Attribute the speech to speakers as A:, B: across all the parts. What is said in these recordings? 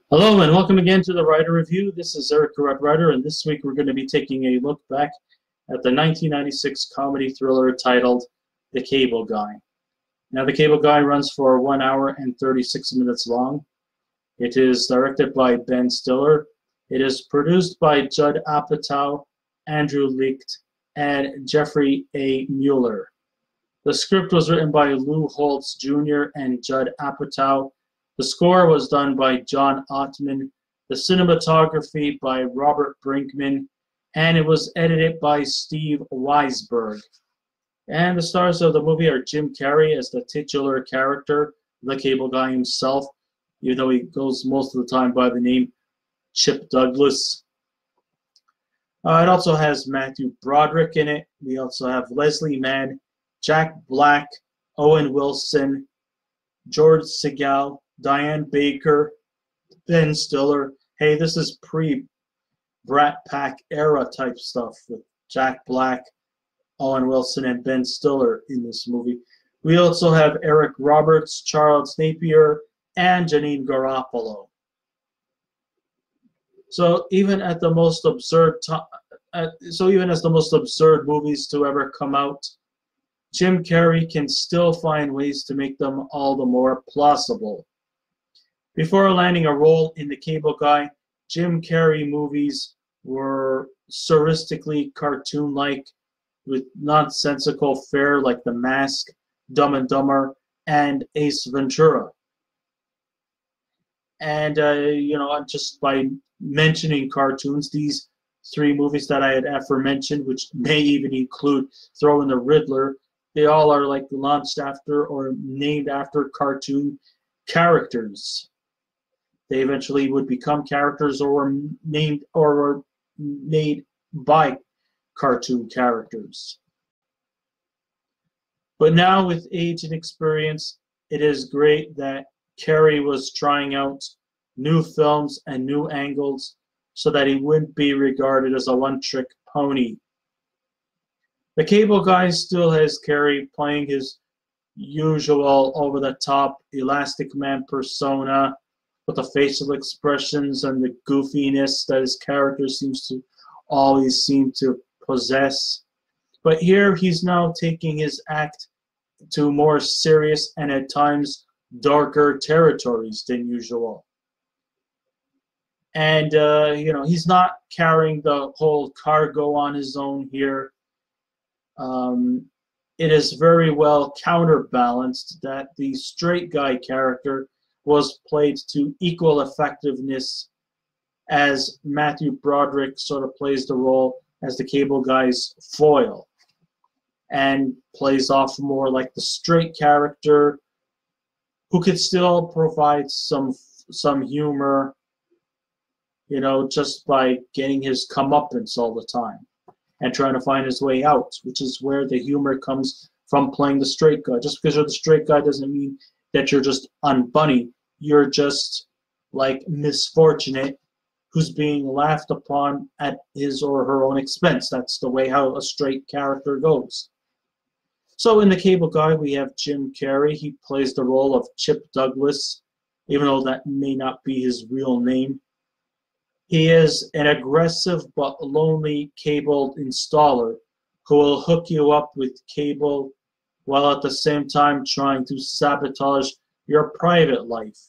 A: Hello and welcome again to the Writer Review. This is Eric the Red Writer, and this week we're going to be taking a look back at the 1996 comedy thriller titled The Cable Guy. Now, The Cable Guy runs for 1 hour and 36 minutes long. It is directed by Ben Stiller. It is produced by Judd Apatow, Andrew Licht, and Jeffrey A. Mueller. The script was written by Lou Holtz Jr. and Judd Apatow. The score was done by John Ottman, the cinematography by Robert Brinkman, and it was edited by Steve Weisberg. And the stars of the movie are Jim Carrey as the titular character, the Cable Guy himself, even though he goes most of the time by the name Chip Douglas. It also has Matthew Broderick in it. We also have Leslie Mann, Jack Black, Owen Wilson, George Segal, Diane Baker, Ben Stiller. Hey, this is pre-Brat Pack era type stuff with Jack Black, Owen Wilson, and Ben Stiller in this movie. We also have Eric Roberts, Charles Napier, and Jeaeane Garofalo. So even as the most absurd movies to ever come out, Jim Carrey can still find ways to make them all the more plausible. Before landing a role in The Cable Guy, Jim Carrey movies were surrealistically cartoon-like with nonsensical fare like The Mask, Dumb and Dumber, and Ace Ventura. And, just by mentioning cartoons, these three movies that I had aforementioned, which may even include Throw in the Riddler, they all are like launched after or named after cartoon characters. They eventually would become characters or were named or were made by cartoon characters. But now with age and experience, it is great that Carrey was trying out new films and new angles so that he wouldn't be regarded as a one-trick pony. The Cable Guy still has Carrey playing his usual over-the-top Elastic Man persona with the facial expressions and the goofiness that his character always seem to possess. But here he's now taking his act to more serious and at times darker territories than usual. And, he's not carrying the whole cargo on his own here. It is very well counterbalanced that the straight guy character was played to equal effectiveness as Matthew Broderick sort of plays the role as the Cable Guy's foil and plays off more like the straight character who could still provide some humor, just by getting his comeuppance all the time and trying to find his way out, which is where the humor comes from playing the straight guy. Just because you're the straight guy doesn't mean that you're just unfunny. You're just like misfortunate who's being laughed upon at his or her own expense. That's the way how a straight character goes. So in The Cable Guy, we have Jim Carrey. He plays the role of Chip Douglas, even though that may not be his real name. He is an aggressive but lonely cable installer who will hook you up with cable while at the same time trying to sabotage your private life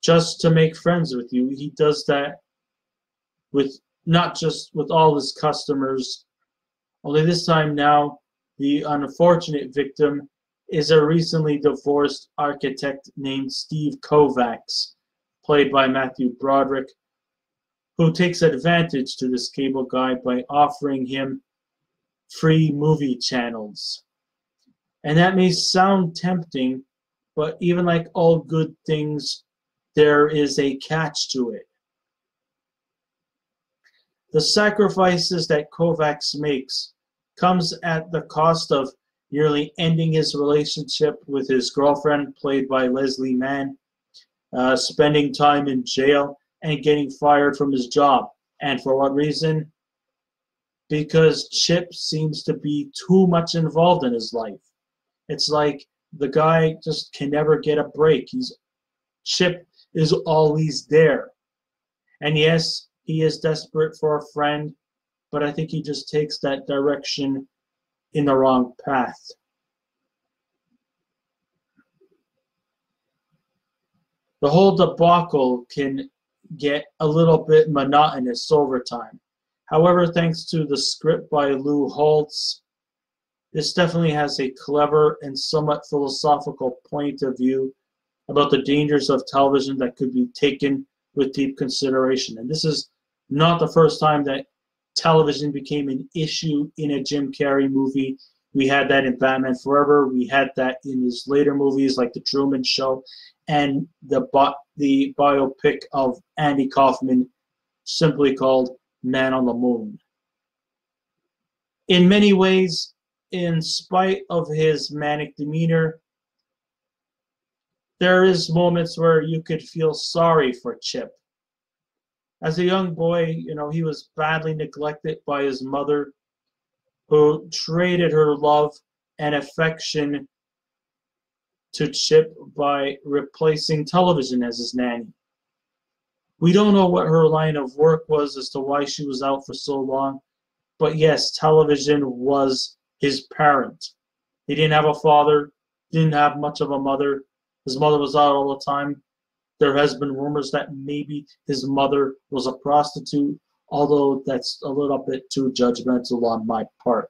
A: just to make friends with you. He does that with not just with all his customers, only this time now the unfortunate victim is a recently divorced architect named Steve Kovacs, played by Matthew Broderick, who takes advantage to this Cable Guy by offering him free movie channels. And that may sound tempting, but even like all good things, there is a catch to it. The sacrifices that Kovacs makes comes at the cost of nearly ending his relationship with his girlfriend, played by Leslie Mann, spending time in jail, and getting fired from his job. And for what reason? Because Chip seems to be too much involved in his life. It's like the guy just can never get a break. Chip is always there. And yes, he is desperate for a friend, but I think he just takes that direction in the wrong path. The whole debacle can get a little bit monotonous over time. However, thanks to the script by Lou Holtz, this definitely has a clever and somewhat philosophical point of view about the dangers of television that could be taken with deep consideration. And this is not the first time that television became an issue in a Jim Carrey movie. We had that in Batman Forever. We had that in his later movies like The Truman Show and the biopic of Andy Kaufman, simply called Man on the Moon. In many ways, in spite of his manic demeanor, there is moments where you could feel sorry for Chip. As a young boy, he was badly neglected by his mother, who traded her love and affection to Chip by replacing television as his nanny. We don't know what her line of work was as to why she was out for so long, but yes, television was his parent. He didn't have a father, didn't have much of a mother. His mother was out all the time. There has been rumors that maybe his mother was a prostitute, although that's a little bit too judgmental on my part.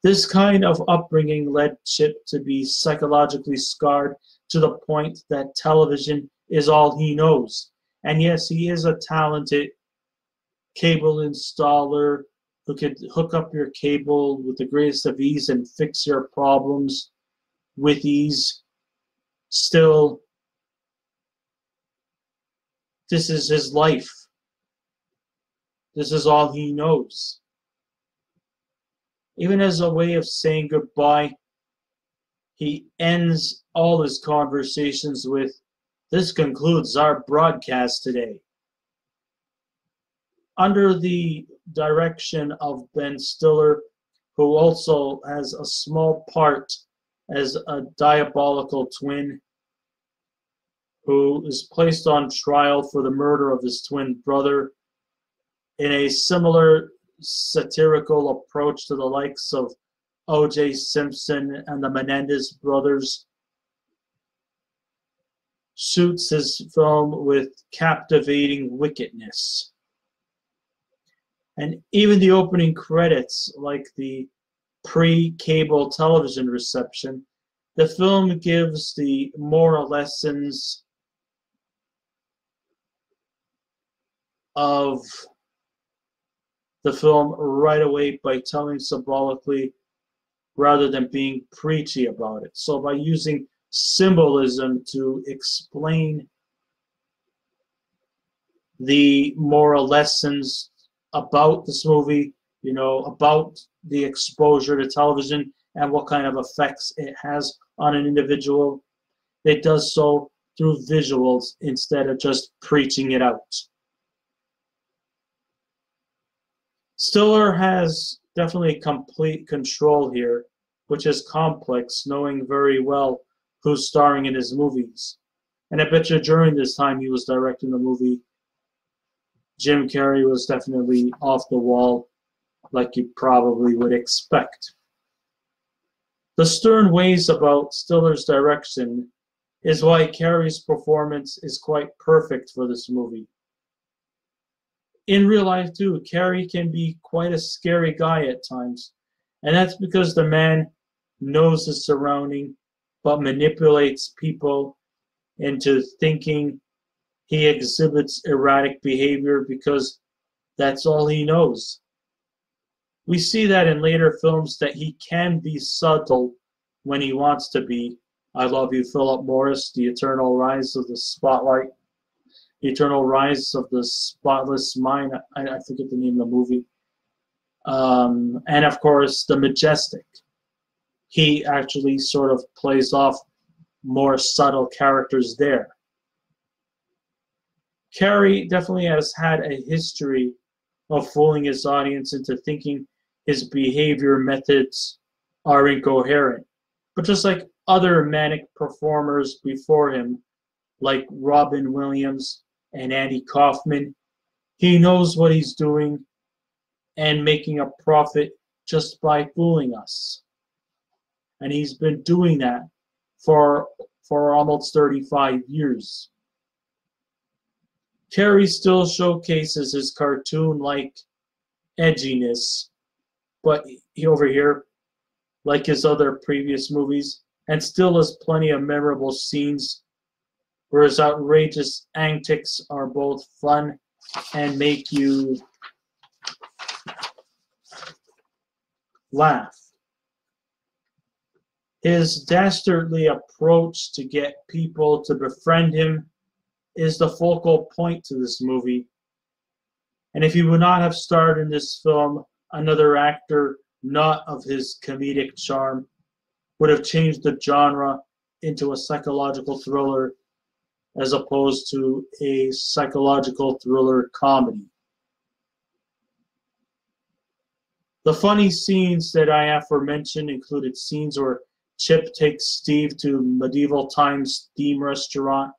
A: This kind of upbringing led Chip to be psychologically scarred to the point that television is all he knows. And yes, he is a talented cable installer who could hook up your cable with the greatest of ease and fix your problems with ease. Still, this is his life. This is all he knows. Even as a way of saying goodbye, he ends all his conversations with, "This concludes our broadcast today." Under the direction of Ben Stiller, who also has a small part as a diabolical twin, who is placed on trial for the murder of his twin brother in a similar satirical approach to the likes of O.J. Simpson and the Menendez brothers, shoots his film with captivating wickedness. And even the opening credits, like the pre-cable television reception, the film gives the moral lessons of the film right away by telling symbolically rather than being preachy about it. So by using symbolism to explain the moral lessons about this movie, about the exposure to television and what kind of effects it has on an individual, it does so through visuals instead of just preaching it out. Stiller has definitely complete control here, which is complex, knowing very well who's starring in his movies. And I bet you during this time he was directing the movie, Jim Carrey was definitely off the wall, like you probably would expect. The stern ways about Stiller's direction is why Carrey's performance is quite perfect for this movie. In real life, too, Carrey can be quite a scary guy at times, and that's because the man knows his surrounding, but manipulates people into thinking he exhibits erratic behavior because that's all he knows. We see that in later films that he can be subtle when he wants to be. I Love You, Philip Morris, The Eternal Rise of the Spotlight, The Eternal Rise of the Spotless Mind, I forget the name of the movie. And of course, The Majestic. He actually sort of plays off more subtle characters there. Carrey definitely has had a history of fooling his audience into thinking his behavior methods are incoherent. But just like other manic performers before him, like Robin Williams and Andy Kaufman. He knows what he's doing and making a profit just by fooling us. And he's been doing that for almost 35 years. Carrey still showcases his cartoon-like edginess, but over here, like his other previous movies, and still has plenty of memorable scenes where his outrageous antics are both fun and make you laugh. His dastardly approach to get people to befriend him is the focal point to this movie. And if he would not have starred in this film, another actor not of his comedic charm would have changed the genre into a psychological thriller as opposed to a psychological thriller comedy. The funny scenes that I aforementioned included scenes where Chip takes Steve to medieval times theme restaurant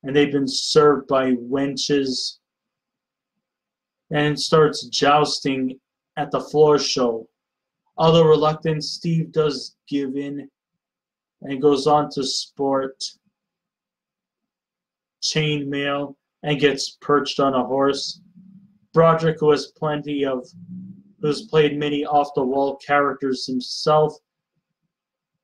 A: and they've been served by wenches and starts jousting at the floor show. Although reluctant, Steve does give in and goes on to sport chainmail and gets perched on a horse. Broderick, who's played many off-the-wall characters himself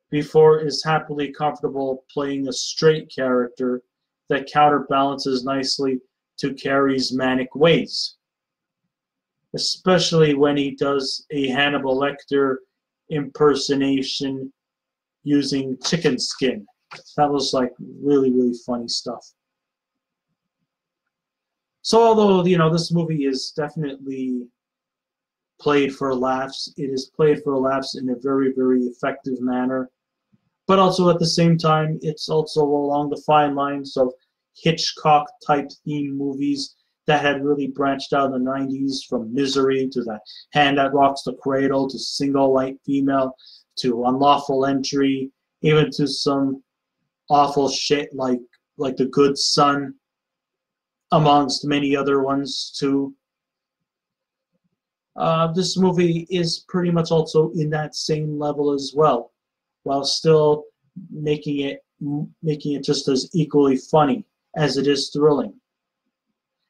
A: before, is happily comfortable playing a straight character that counterbalances nicely to Carrey's manic ways, especially when he does a Hannibal Lecter impersonation using chicken skin. That was like really, really funny stuff. So although, this movie is definitely played for laughs, it is played for laughs in a very, very effective manner. But also at the same time, it's also along the fine lines of Hitchcock-type theme movies that had really branched out in the 90s, from Misery to The Hand That Rocks the Cradle to Single White Female to Unlawful Entry, even to some awful shit like The Good Son, amongst many other ones too. This movie is pretty much also in that same level as well, while still making it just as equally funny as it is thrilling.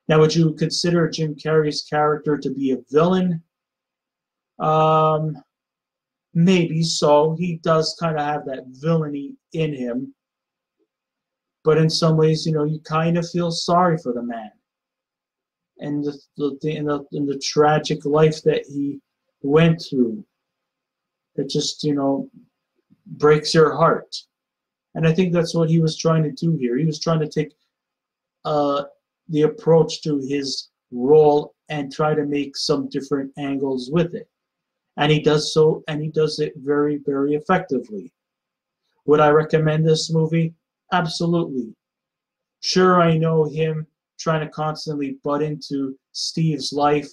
A: Now, would you consider Jim Carrey's character to be a villain? Maybe so. He does kind of have that villainy in him. But in some ways, you kind of feel sorry for the man and the tragic life that he went through. It just, breaks your heart. And I think that's what he was trying to do here. He was trying to take the approach to his role and try to make some different angles with it. And he does so, and he does it very, very effectively. Would I recommend this movie? Absolutely. Sure, I know him trying to constantly butt into Steve's life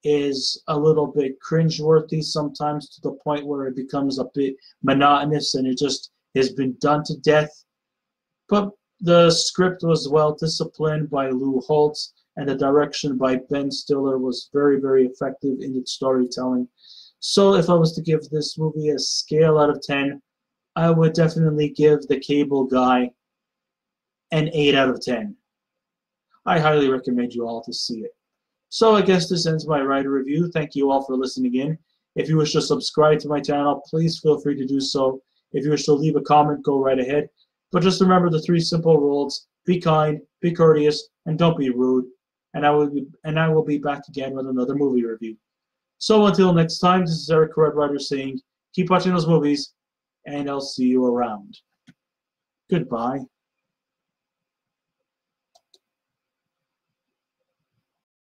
A: is a little bit cringeworthy sometimes, to the point where it becomes a bit monotonous and it just has been done to death. But the script was well disciplined by Lou Holtz, and the direction by Ben Stiller was very, very effective in its storytelling. So if I was to give this movie a scale out of 10, I would definitely give The Cable Guy an 8 out of 10. I highly recommend you all to see it. So I guess this ends my writer review. Thank you all for listening in. If you wish to subscribe to my channel, please feel free to do so. If you wish to leave a comment, go right ahead. But just remember the 3 simple rules: be kind, be courteous, and don't be rude. And I will be back again with another movie review. So until next time, this is Eric Red Rider saying, keep watching those movies, and I'll see you around. Goodbye.